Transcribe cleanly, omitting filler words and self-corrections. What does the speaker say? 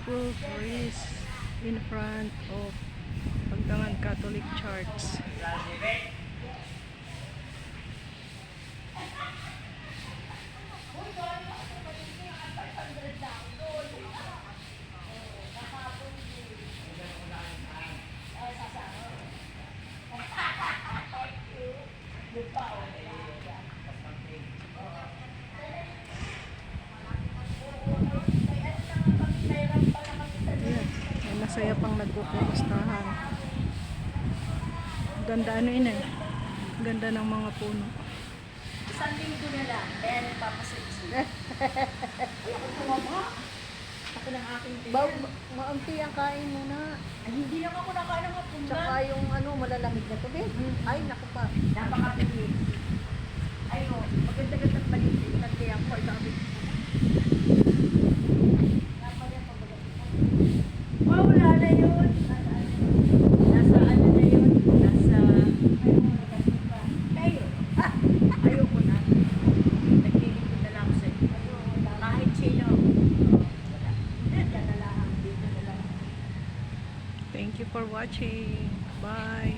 beautiful trees in front of Pagtangan Catholic Church. May masaya pang nagkukumustahan. Ganda ano yun eh. Ganda ng mga puno. Isang linggo na lang, kaya nagpapasit. Ako tumaba. Ako ng aking tiyan. Maunti ang kain muna. Ay, hindi lang ako nakain ng hapundan. Tsaka yung ano, malalamig na tubig. Ay, naku pa. Napakapili. Ay, oh, maganda-ganda paligid. Kaya ako, sabi. Oh, wala na yun. Nasa ano na yun? Nasa... Ayun. Ayoko na. Naglilingkod na lang sa'yo. Kahit sino. Wala. Dito na lang. Dito na lang. Thank you for watching. Bye.